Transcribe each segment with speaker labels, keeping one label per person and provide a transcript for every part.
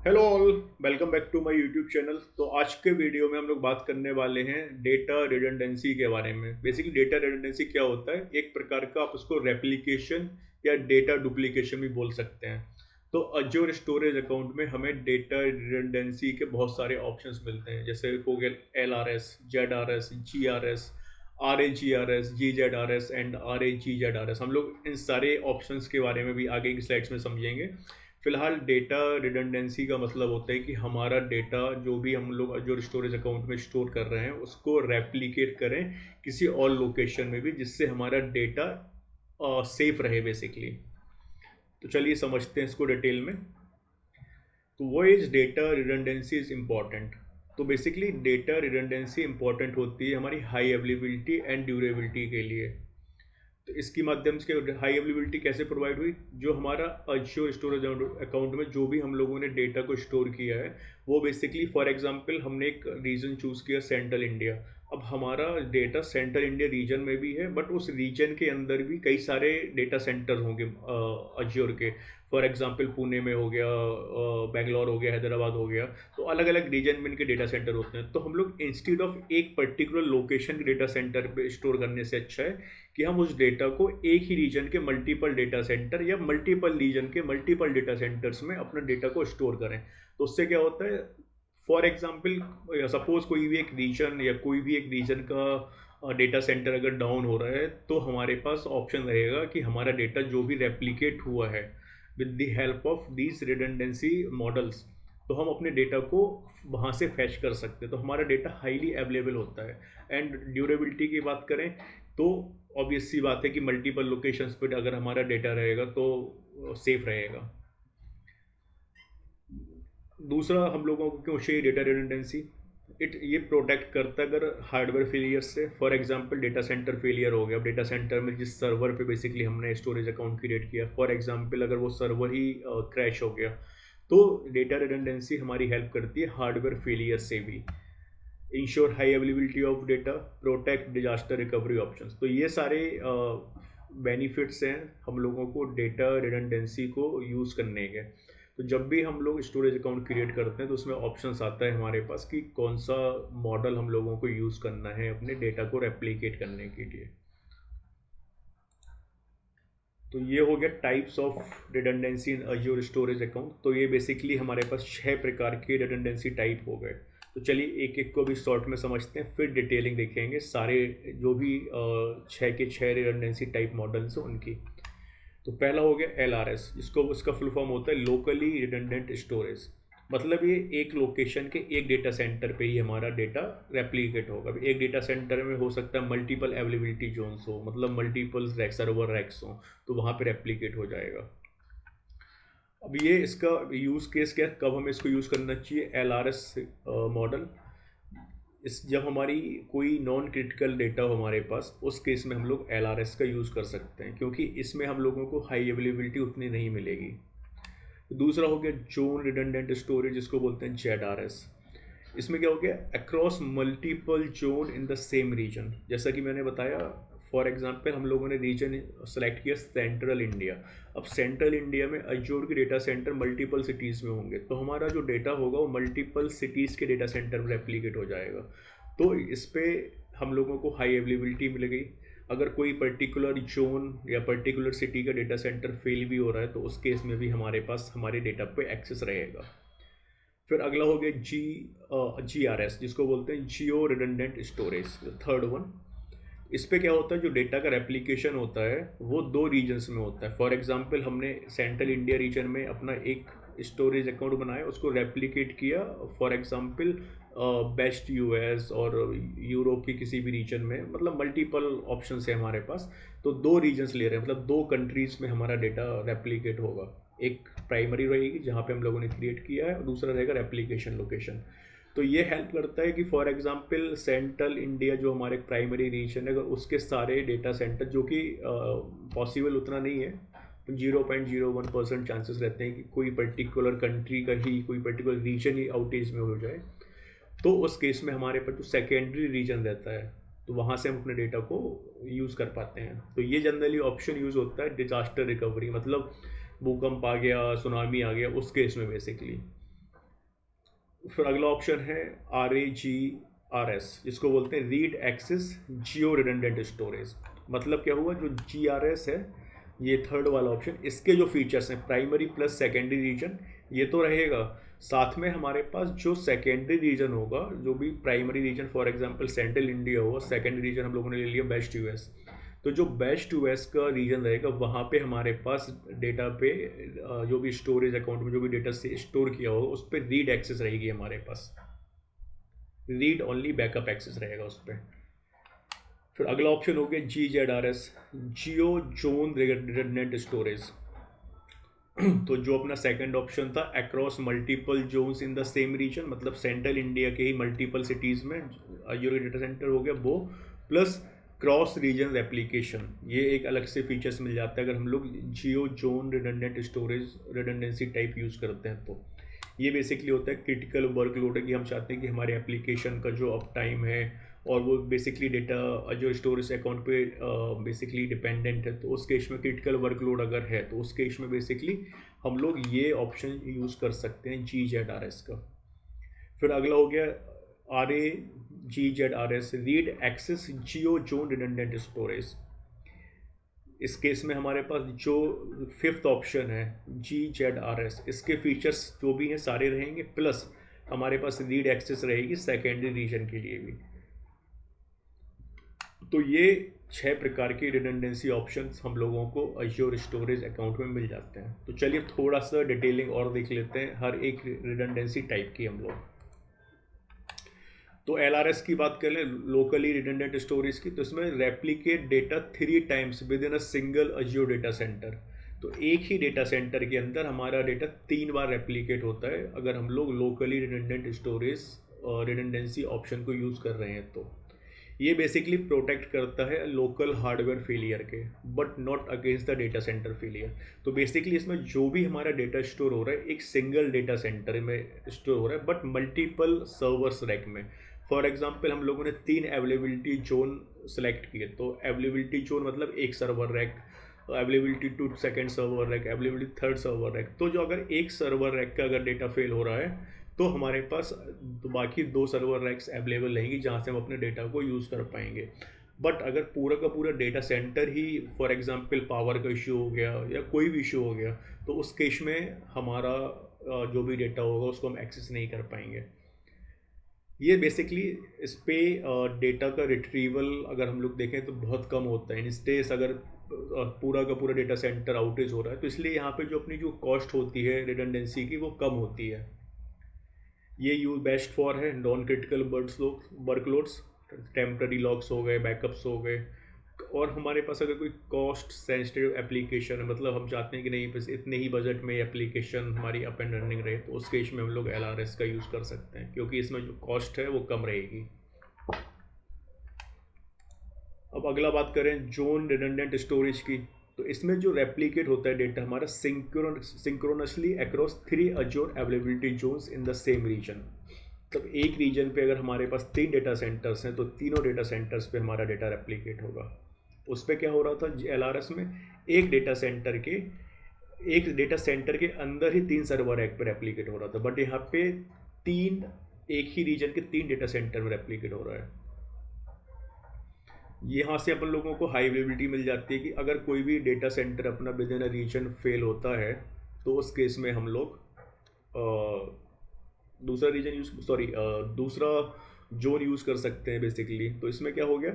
Speaker 1: Hello all, welcome back to my YouTube channel. तो आज के वीडियो में हम लोग बात करने वाले हैं डेटा रिडंडेंसी के बारे में। बेसिकली डेटा रिडंडेंसी क्या होता है? एक प्रकार का आप उसको रेप्लिकेशन या डेटा डुप्लीकेशन भी बोल सकते हैं। तो अज्योर स्टोरेज अकाउंट में हमें डेटा रिडंडेंसी के बहुत सारे ऑप्शंस मिलते हैं, जैसे हो गया LRS, ZRS, GRS, RAGRS, GZRS and RAGZRS। हम लोग इन सारे ऑप्शंस के बारे में भी आगे की स्लाइड्स में समझेंगे। फिलहाल डेटा रिडंडेंसी का मतलब होता है कि हमारा डेटा जो भी हम लोग जो स्टोरेज अकाउंट में स्टोर कर रहे हैं उसको रेप्लिकेट करें किसी और लोकेशन में भी, जिससे हमारा डेटा सेफ रहे बेसिकली। तो चलिए समझते हैं इसको डिटेल में। तो वो is data redundancy is important. तो बेसिकली डेटा रिडंडेंसी इंपॉर्टेंट होती है हमारी हाई अवेलेबिलिटी एंड ड्यूरेबिलिटी के लिए। तो इसकी माध्यम से हाई अवेलेबिलिटी कैसे प्रोवाइड हुई? जो हमारा अज्योर स्टोरेज अकाउंट में जो भी हम लोगों ने डेटा को स्टोर किया है, वो बेसिकली फॉर एग्जांपल हमने एक रीजन चूज़ किया सेंट्रल इंडिया। अब हमारा डेटा सेंट्रल इंडिया रीजन में भी है, बट उस रीजन के अंदर भी कई सारे डेटा सेंटर होंगे अज्योर के। फॉर एग्जांपल पुणे में हो गया, बेंगलोर हो गया, हैदराबाद हो गया। तो अलग अलग रीजन में इनके डेटा सेंटर होते हैं। तो हम लोग इंस्टीड ऑफ एक पर्टिकुलर लोकेशन के डेटा सेंटर पे स्टोर करने से अच्छा है कि हम उस डेटा को एक ही रीजन के मल्टीपल डेटा सेंटर या मल्टीपल रीजन के मल्टीपल डेटा सेंटर्स में अपना डेटा को स्टोर करें। तो उससे क्या होता है, फॉर एग्जांपल सपोज कोई भी एक रीजन या कोई भी एक रीजन का डेटा सेंटर अगर डाउन हो रहा है, तो हमारे पास ऑप्शन रहेगा कि हमारा डेटा जो भी रेप्लिकेट हुआ है with the help of these redundancy models, तो हम अपने डेटा को वहाँ से फैच कर सकते हैं। तो हमारा डेटा हाईली अवेलेबल होता है। एंड ड्यूरेबिलिटी की बात करें तो ऑब्वियस सी बात है कि मल्टीपल लोकेशंस पर अगर हमारा डेटा रहेगा तो सेफ रहेगा। दूसरा, हम लोगों को क्यों चाहिए डेटा रिडंडेंसी? ये प्रोटेक्ट करता है अगर हार्डवेयर फेलियर से। For example data centre failure हो गया। अब डेटा सेंटर में जिस सर्वर पे बेसिकली हमने स्टोरेज अकाउंट क्रिएट किया, फॉर एग्जांपल अगर वो सर्वर ही क्रैश हो गया, तो डेटा रिडंडेंसी हमारी हेल्प करती है हार्डवेयर फेलियर से भी। Ensure high availability of data, protect disaster recovery options. तो ये सारे बेनिफिट्स हैं हम लोगों को डेटा रिडंडेंसी को यूज़ करने के। तो जब भी हम लोग स्टोरेज अकाउंट क्रिएट करते हैं तो उसमें ऑप्शंस आता है हमारे पास कि कौन सा मॉडल हम लोगों को यूज़ करना है अपने डेटा को रेप्लिकेट करने के लिए। तो ये हो गया types of redundancy in Azure storage account. तो ये बेसिकली हमारे पास 6 प्रकार के रिडंडेंसी टाइप हो गए। तो चलिए एक एक को भी शॉर्ट में समझते हैं, फिर डिटेलिंग देखेंगे सारे जो भी 6 के 6 रिडंडेंसी टाइप मॉडल्स हैं उनकी। तो पहला हो गया LRS, जिसको उसका फुल फॉर्म होता है लोकली रिडंडेंट स्टोरेज। मतलब ये एक लोकेशन के एक डेटा सेंटर पे ही हमारा डेटा रेप्लिकेट होगा। एक डेटा सेंटर में हो सकता है मल्टीपल अवेलेबिलिटी जोन्स हो, मतलब मल्टीपल रैक सर्वर रैक्स हो, तो वहाँ पे रेप्लिकेट हो जाएगा। अब ये इसका यूज़ केस क्या है, कब हमें इसको यूज़ करना चाहिए? LRS मॉडल, इस जब हमारी कोई नॉन क्रिटिकल डेटा हो हमारे पास, उस केस में हम लोग LRS का यूज़ कर सकते हैं, क्योंकि इसमें हम लोगों को हाई अवेलेबिलिटी उतनी नहीं मिलेगी। दूसरा हो गया जोन रिडंडेंट स्टोरेज, जिसको बोलते हैं ZRS। इसमें क्या हो गया, across multiple zone in the same region. जैसा कि मैंने बताया, फॉर एग्जांपल हम लोगों ने रीजन सेलेक्ट किया सेंट्रल इंडिया। अब सेंट्रल इंडिया में अज्योर के डेटा सेंटर मल्टीपल सिटीज़ में होंगे, तो हमारा जो डेटा होगा वो मल्टीपल सिटीज़ के डेटा सेंटर में रेप्लिकेट हो जाएगा। तो इस पर हम लोगों को हाई अवेलेबिलिटी मिल गई। अगर कोई पर्टिकुलर जोन या पर्टिकुलर सिटी का डेटा सेंटर फेल भी हो रहा है, तो उस केस में भी हमारे पास हमारे डेटा पे एक्सेस रहेगा। फिर अगला हो गया GRS, जिसको बोलते हैं जियो रिडंडेंट स्टोरेज, थर्ड वन। इस पे क्या होता है, जो डेटा का रेप्लिकेशन होता है वो 2 रीजन्स में होता है। फॉर एग्जांपल हमने सेंट्रल इंडिया रीजन में अपना एक स्टोरेज अकाउंट बनाया, उसको रेप्लिकेट किया फॉर एग्जांपल बेस्ट US और यूरोप की किसी भी रीजन में, मतलब मल्टीपल ऑप्शन है हमारे पास। तो 2 रीजन्स ले रहे हैं, मतलब 2 कंट्रीज में हमारा डेटा रेप्लिकेट होगा। एक प्राइमरी रहेगी जहाँ पे हम लोगों ने क्रिएट किया है, और दूसरा रहेगा रेप्लिकेशन लोकेशन। तो ये हेल्प करता है कि फॉर एग्जांपल सेंट्रल इंडिया जो हमारे प्राइमरी रीजन है, अगर उसके सारे डेटा सेंटर, जो कि पॉसिबल उतना नहीं है, 0.01% चांसेस रहते हैं कि कोई पर्टिकुलर कंट्री का ही कोई पर्टिकुलर रीजन ही आउटेज में हो जाए, तो उस केस में हमारे पास जो सेकेंडरी रीजन रहता है, तो वहाँ से हम अपने डेटा को यूज़ कर पाते हैं। तो ये जनरली ऑप्शन यूज़ होता है डिजास्टर रिकवरी, मतलब भूकंप आ गया, सुनामी आ गया, उस केस में बेसिकली। फिर अगला ऑप्शन है RAGRS, जिसको बोलते हैं रीड एक्सेस जियो रिडंडेंट स्टोरेज। मतलब क्या हुआ, जो GRS है ये थर्ड वाला ऑप्शन, इसके जो फीचर्स हैं प्राइमरी प्लस सेकेंडरी रीजन ये तो रहेगा, साथ में हमारे पास जो सेकेंडरी रीजन होगा, जो भी primary region for example central India हो, सेकेंडरी रीजन हम लोगों ने ले लिया वेस्ट यूएस, तो जो वेस्ट यूएस का रीजन रहेगा वहाँ पे हमारे पास डेटा पे जो भी स्टोरेज अकाउंट में जो भी डेटा से स्टोर किया होगा उस पर रीड एक्सेस रहेगी हमारे पास, रीड ओनली बैकअप एक्सेस रहेगा उस पर। फिर अगला ऑप्शन हो गया GZRS, geo zone redundant storage. तो जो अपना सेकंड ऑप्शन था across multiple zones in the same region, मतलब सेंट्रल इंडिया के ही मल्टीपल सिटीज़ में अज्योर डेटा सेंटर हो गया वो, प्लस क्रॉस रीजन एप्लीकेशन, ये एक अलग से फीचर्स मिल जाता है अगर हम लोग geo zone redundant storage redundancy type use करते हैं। तो ये बेसिकली होता है क्रिटिकल वर्कलोड है कि हम चाहते हैं कि हमारे एप्लीकेशन का जो अप टाइम है और वो बेसिकली डेटा जो स्टोरेज अकाउंट पे बेसिकली डिपेंडेंट है, तो उस केस में क्रिटिकल वर्कलोड अगर है तो उस केस में बेसिकली हम लोग ये ऑप्शन यूज़ कर सकते हैं GZRS का। फिर अगला हो गया RAGZRS, रीड एक्सेस जियो जोन रिडंडेंट स्टोरेज। इस केस में हमारे पास जो फिफ्थ ऑप्शन है GZRS, इसके फीचर्स जो भी हैं सारे रहेंगे, प्लस हमारे पास रीड एक्सेस रहेगी सेकेंडरी रीजन के लिए भी। तो ये 6 प्रकार के रिडंडेंसी ऑप्शंस हम लोगों को अज्योर स्टोरेज अकाउंट में मिल जाते हैं। तो चलिए थोड़ा सा डिटेलिंग और देख लेते हैं हर एक रिडंडेंसी टाइप की हम लोग। तो LRS की बात कर लें, लोकली रिडंडेंट स्टोरेज की, तो इसमें replicate data 3 times with in a single Azure data centre. तो एक ही डेटा सेंटर के अंदर हमारा डेटा 3 बार रेप्लिकेट होता है अगर हम लोग locally redundant storage redundancy option को यूज़ कर रहे हैं। तो ये बेसिकली प्रोटेक्ट करता है लोकल हार्डवेयर फेलियर के, but not against the data centre failure. तो बेसिकली इसमें जो भी हमारा डेटा स्टोर हो रहा है एक सिंगल डेटा सेंटर में स्टोर हो रहा है, बट मल्टीपल सर्वर्स रैक में। फॉर एग्जांपल हम लोगों ने 3 अवेलेबिलिटी जोन सेलेक्ट किए, तो अवेलेबिलिटी जोन मतलब एक server rack, availability two second server rack, availability third server rack. तो जो अगर एक सर्वर रैक का अगर डेटा फेल हो रहा है तो हमारे पास बाकी 2 सर्वर रैक्स अवेलेबल रहेंगी जहाँ से हम अपने डेटा को यूज़ कर पाएंगे। बट अगर पूरा का पूरा data centre he for example power का इशू हो गया या कोई भी इशू हो गया, तो उस केस में हमारा जो भी डेटा होगा उसको हम एक्सेस नहीं कर पाएंगे। ये बेसिकली इस पे डेटा का रिट्रीवल अगर हम लोग देखें तो बहुत कम होता है। इंस्टेस अगर पूरा का पूरा डेटा सेंटर आउटेज हो रहा है तो इसलिए यहाँ पे जो अपनी जो कॉस्ट होती है रिडंडेंसी की वो कम होती है। ये यूज बेस्ट फॉर है non critical workloads, temporary locks हो गए, बैकअप्स हो गए, और हमारे पास अगर कोई कॉस्ट सेंसिटिव एप्लीकेशन है, मतलब हम चाहते हैं कि नहीं बस इतने ही बजट में एप्लीकेशन हमारी अप एंड रनिंग रहे, तो उस केस में हम लोग LRS का यूज़ कर सकते हैं क्योंकि इसमें जो कॉस्ट है वो कम रहेगी। अब अगला बात करें जोन रिडंडेंट स्टोरेज की, तो इसमें जो रेप्लिकेट होता है डेटा हमारा synchronously across 3 Azure availability zones in the same region. मतलब एक रीजन पे अगर हमारे पास 3 डेटा सेंटर्स हैं तो तीनों डेटा सेंटर्स पे हमारा डेटा रेप्लिकेट होगा। उस पर क्या हो रहा था LRS में, एक डेटा सेंटर के अंदर ही 3 सर्वर रैक पे रेप्लिकेट हो रहा था, बट यहाँ पे एक ही रीजन के 3 डेटा सेंटर में रेप्लिकेट हो रहा है। यहाँ से अपन लोगों को हाई अवेलेबिलिटी मिल जाती है कि अगर कोई भी डेटा सेंटर अपना within a region fail होता है तो उस केस में हम लोग दूसरा जोन यूज़ कर सकते हैं बेसिकली। तो इसमें क्या हो गया,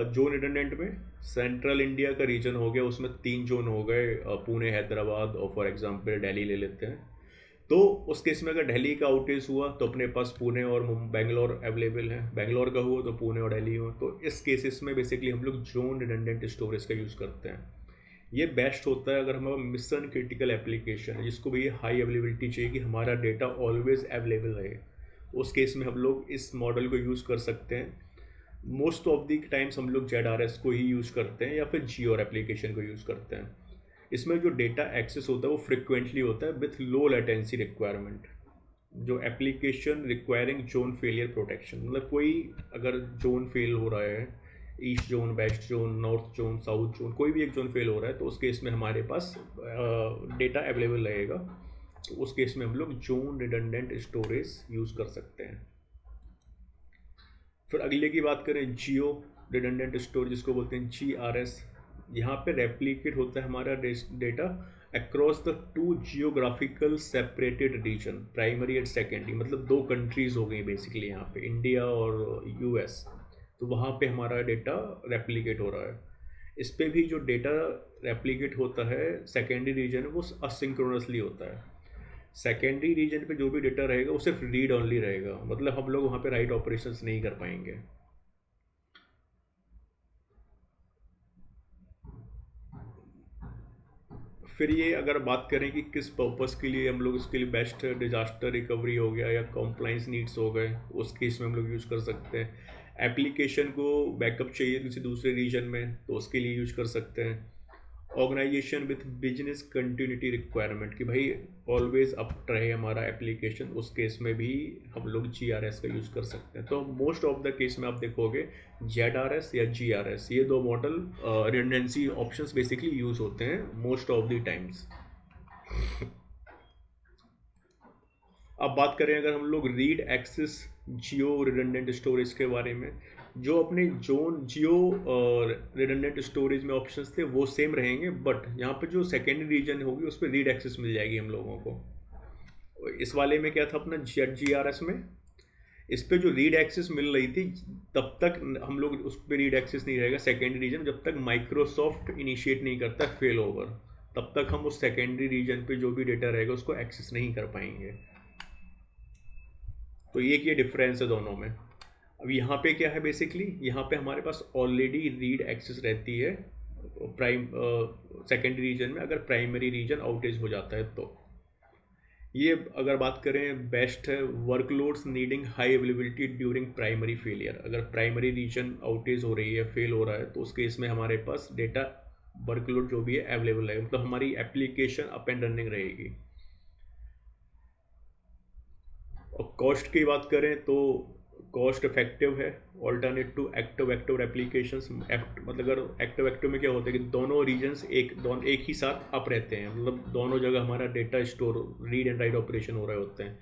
Speaker 1: जोन रिडंडेंट में सेंट्रल इंडिया का रीजन हो गया, उसमें 3 जोन हो गए, पुणे, हैदराबाद और फॉर एग्जांपल दिल्ली ले लेते हैं। तो उस केस में अगर दिल्ली का आउटेज हुआ तो अपने पास पुणे और बेंगलोर अवेलेबल है, बेंगलोर का हुआ तो पुणे और दिल्ली हो। तो इस केसेस में बेसिकली हम लोग जोन रिडंडेंट स्टोरेज का यूज़ करते हैं। ये बेस्ट होता है अगर हमारा मिशन क्रिटिकल एप्लीकेशन है जिसको भी हाई अवेलेबिलिटी चाहिए कि हमारा डेटा ऑलवेज अवेलेबल रहे, उस केस में हम लोग इस मॉडल को यूज़ कर सकते हैं। मोस्ट ऑफ द टाइम्स हम लोग ZRS को ही यूज़ करते हैं या फिर जियो एप्लीकेशन को यूज़ करते हैं। इसमें जो डेटा एक्सेस होता है वो फ्रिक्वेंटली होता है विथ लो लेटेंसी रिक्वायरमेंट, जो application requiring zone failure protection, मतलब कोई अगर जोन फेल हो रहा है, east zone, west zone, north zone, south zone, कोई भी एक जोन फेल हो रहा है तो उस केस में हमारे पास डेटा अवेलेबल रहेगा तो उस केस में हम लोग जोन रिडंडेंट स्टोरेज यूज़ कर सकते हैं। फिर अगले की बात करें जियो रिडंडेंट स्टोरेज, जिसको बोलते हैं GRS। यहाँ पे रेप्लिकेट होता है हमारा data across the two geographical separated region, primary and secondary, मतलब दो कंट्रीज़ हो गई बेसिकली यहाँ पे, इंडिया और US। तो वहाँ पे हमारा डेटा रेप्लिकेट हो रहा है। इस पे भी जो डेटा रेप्लिकेट होता है सेकेंडरी रीजन में, वो असिंक्रोनसली होता है। सेकेंडरी रीजन पे जो भी डेटा रहेगा वो सिर्फ रीड ऑनली रहेगा, मतलब हम लोग वहाँ पे राइट ऑपरेशंस नहीं कर पाएंगे। फिर ये अगर बात करें कि किस पर्पस के लिए हम लोग इसके लिए बेस्ट डिजास्टर रिकवरी हो गया या कॉम्प्लाइंस नीड्स हो गए, उस केस में हम लोग यूज़ कर सकते हैं। एप्लीकेशन को बैकअप चाहिए किसी दूसरे रीजन में, तो उसके लिए यूज कर सकते हैं। Organisation with business continuity requirement कि भाई ऑलवेज अप रहे हमारा एप्लीकेशन, उस केस में भी हम लोग GRS का यूज़ कर सकते हैं। तो मोस्ट ऑफ द केस में आप देखोगे ZRS या GRS, ये दो model redundancy options basically use होते हैं मोस्ट ऑफ द टाइम्स। अब बात करें अगर हम लोग रीड एक्सेस जियो रिडंडेंट स्टोरेज के बारे में, जो अपने जोन जियो और रिडंडेंट स्टोरेज में ऑप्शंस थे वो सेम रहेंगे, बट यहाँ पे जो सेकेंडरी रीजन होगी उस पर रीड एक्सेस मिल जाएगी हम लोगों को। इस वाले में क्या था अपना GRS में, इस पे जो रीड एक्सेस मिल रही थी तब तक हम लोग उस पर रीड एक्सेस नहीं रहेगा सेकेंडरी रीजन, जब तक माइक्रोसॉफ्ट इनिशिएट नहीं करता फेल ओवर, तब तक हम उस सेकेंडरी रीजन पे जो भी डेटा रहेगा उसको एक्सेस नहीं कर पाएंगे। तो ये डिफरेंस है दोनों में। अब यहाँ पे क्या है बेसिकली, यहाँ पे हमारे पास ऑलरेडी रीड एक्सेस रहती है सेकेंडरी रीजन में, अगर प्राइमरी रीजन आउटेज हो जाता है तो। ये अगर बात करें बेस्ट है workloads needing high availability during primary failure, अगर प्राइमरी रीजन आउटेज हो रही है, फेल हो रहा है, तो उस केस में हमारे पास डेटा वर्कलोड जो भी है अवेलेबल है, मतलब हमारी एप्लीकेशन अप एंड रनिंग रहेगी। और कॉस्ट की बात करें तो कॉस्ट इफेक्टिव है ऑल्टरनेट टू एक्टिव एप्लीकेशंस। मतलब अगर एक्टिव में क्या होता है कि दोनों रीजन्स एक ही साथ अप रहते हैं, मतलब दोनों जगह हमारा data store read and write operation हो रहे होते हैं।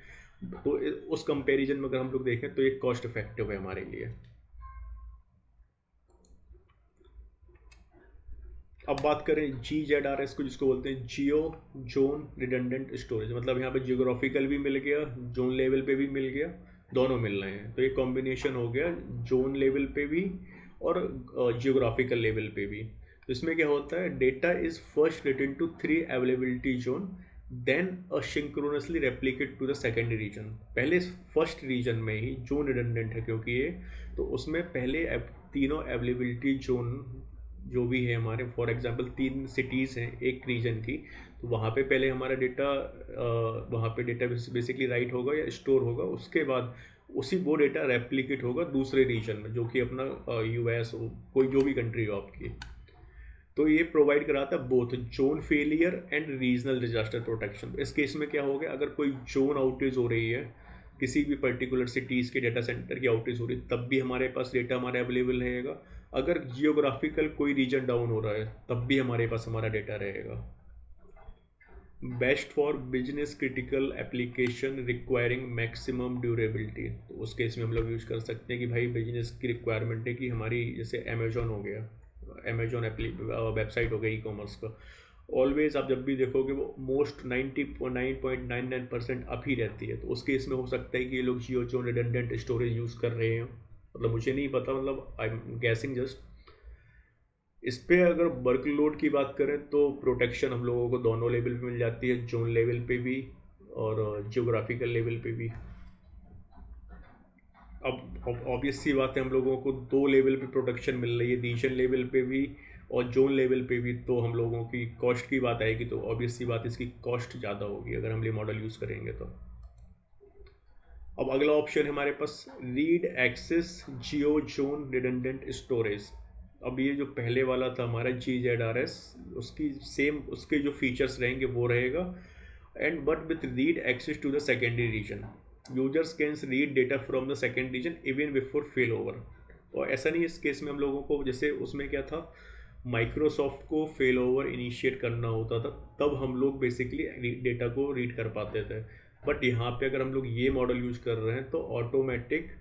Speaker 1: तो उस कंपैरिजन में अगर हम लोग देखें तो ये कॉस्ट इफेक्टिव है हमारे लिए। अब बात करें GZRS को, जिसको बोलते हैं जियो जोन रिडंडेंट स्टोरेज, मतलब यहाँ पे जियोग्राफिकल भी मिल गया, जोन लेवल पे भी मिल गया, दोनों मिल रहे हैं। तो ये कॉम्बिनेशन हो गया जोन लेवल पे भी और जियोग्राफिकल लेवल पे भी। तो इसमें क्या होता है, data is first written to 3 availability zone then asynchronously replicate to the secondary region. पहले फर्स्ट रीजन में ही जोन रिडंडेंट है क्योंकि ये, तो उसमें पहले तीनों अवेलेबिलिटी जोन जो भी है हमारे, फॉर एग्जांपल 3 सिटीज़ हैं एक रीजन की, तो वहाँ पे पहले हमारा डेटा वहाँ पे डेटा बेसिकली राइट होगा या स्टोर होगा, उसके बाद उसी वो डेटा रेप्लिकेट होगा दूसरे रीजन में, जो कि अपना US हो, कोई जो भी कंट्री हो आपकी। तो ये प्रोवाइड कराता है both zone failure and regional disaster protection. इस केस में क्या हो गया, अगर कोई जोन आउटेज हो रही है, किसी भी पर्टिकुलर सिटीज़ के डेटा सेंटर की आउटेज हो रही है, तब भी हमारे पास डेटा हमारा अवेलेबल रहेगा। अगर जियोग्राफिकल कोई रीजन डाउन हो रहा है तब भी हमारे पास हमारा डेटा रहेगा। Best for business critical application requiring maximum durability, तो उस केस में हम लोग यूज़ कर सकते हैं कि भाई बिजनेस की रिक्वायरमेंट है कि हमारी, जैसे अमेजोन हो गया, अमेजोन वेबसाइट हो गई ई कॉमर्स का, ऑलवेज आप जब भी देखोगे वो मोस्ट 99.99% अप ही रहती है। तो उस केस में हो सकता है कि ये लोग जियो जो रिडंडेंट स्टोरेज यूज़ कर रहे हैं, मतलब मुझे नहीं पता, मतलब आई एम गैसिंग जस्ट। इस पे अगर वर्कलोड की बात करें तो प्रोटेक्शन हम लोगों को दोनों लेवल पे मिल जाती है, जोन लेवल पे भी और जियोग्राफिकल लेवल पे भी। अब ऑब्वियस सी बात है, हम लोगों को 2 लेवल पे प्रोटेक्शन मिल रही है, रीजन लेवल पे भी और जोन लेवल पे भी। तो हम लोगों की कॉस्ट की बात आएगी तो ऑब्वियस सी बात इसकी कॉस्ट ज़्यादा होगी अगर हम ये मॉडल यूज़ करेंगे तो। अब अगला ऑप्शन है हमारे पास रीड एक्सेस जियो जोन रिडंडेंट स्टोरेज। अब ये जो पहले वाला था हमारा GZRS, उसकी सेम उसके जो फीचर्स रहेंगे वो रहेगा, and but with read access to the secondary region, users can read data from the second region even before fail over. और ऐसा नहीं, इस केस में हम लोगों को, जैसे उसमें क्या था, माइक्रोसॉफ्ट को फेल ओवर इनिशिएट करना होता था, तब हम लोग बेसिकली डेटा को रीड कर पाते थे। बट यहाँ पे अगर हम लोग ये मॉडल यूज़ कर रहे हैं तो ऑटोमेटिक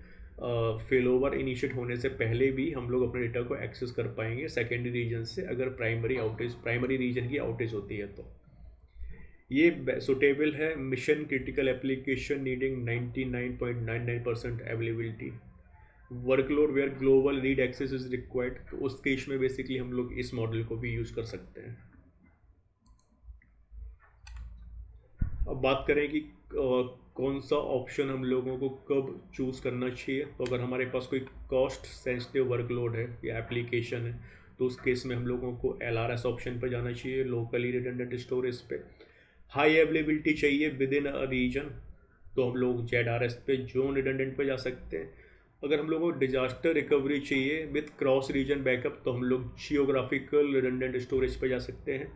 Speaker 1: फेल ओवर इनिशिएट होने से पहले भी हम लोग अपने डेटा को एक्सेस कर पाएंगे सेकेंडरी रीजन से, अगर प्राइमरी रीजन की आउटेज होती है तो। ये सुटेबल है mission critical application needing 99.99% availability, workload where global read access is required, तो उस केस में बेसिकली हम लोग इस मॉडल को भी यूज़ कर सकते हैं। अब बात करें कि कौन सा ऑप्शन हम लोगों को कब चूज़ करना चाहिए। तो अगर हमारे पास कोई कॉस्ट सेंसिटिव वर्कलोड है या एप्लीकेशन है, तो उस केस में हम लोगों को LRS ऑप्शन पर जाना चाहिए, लोकली रिडंडेंट स्टोरेज पे। हाई अवेलेबिलिटी चाहिए विद इन अ रीजन, तो हम लोग ZRS पे जोन रिडंडेंट पे जा सकते हैं। अगर हम लोगों को डिजास्टर रिकवरी चाहिए विद क्रॉस रीजन बैकअप, तो हम लोग जियोग्राफिकल रिडंडेंट स्टोरेज पे जा सकते हैं।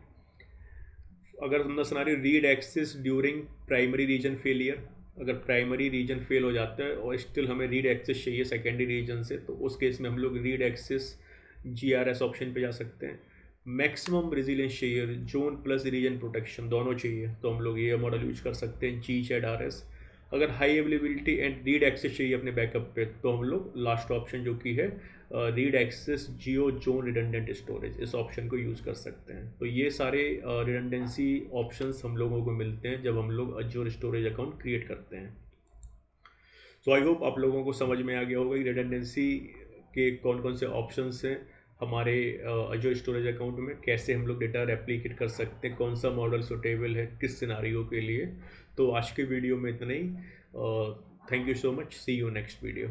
Speaker 1: अगर हमने सुना रही read access during primary region failure, अगर प्राइमरी रीजन फेल हो जाता है और स्टिल हमें रीड एक्सेस चाहिए सेकेंडरी रीजन से, तो उस केस में हम लोग रीड एक्सेस GRS ऑप्शन पे जा सकते हैं। मैक्सिमम रेजिलियंस चाहिए, जोन प्लस रीजन प्रोटेक्शन दोनों चाहिए, तो हम लोग ये मॉडल यूज कर सकते हैं GZRS। अगर high availability and read access चाहिए अपने बैकअप पे, तो हम लोग लास्ट ऑप्शन जो कि है रीड एक्सेस जियो जोन रिडंडेंट स्टोरेज, इस ऑप्शन को यूज़ कर सकते हैं। तो ये सारे रिडंडेंसी ऑप्शंस हम लोगों को मिलते हैं जब हम लोग अज्योर स्टोरेज अकाउंट क्रिएट करते हैं। सो आई होप आप लोगों को समझ में आ गया होगा कि रिडंडेंसी के कौन कौन से ऑप्शंस हैं हमारे अज्योर स्टोरेज अकाउंट में, कैसे हम लोग डेटा रेप्लिकेट कर सकते हैं, कौन सा मॉडल सुटेबल है किस सिनारियो के लिए। तो आज के वीडियो में इतना ही। Thank you so much, see you next video.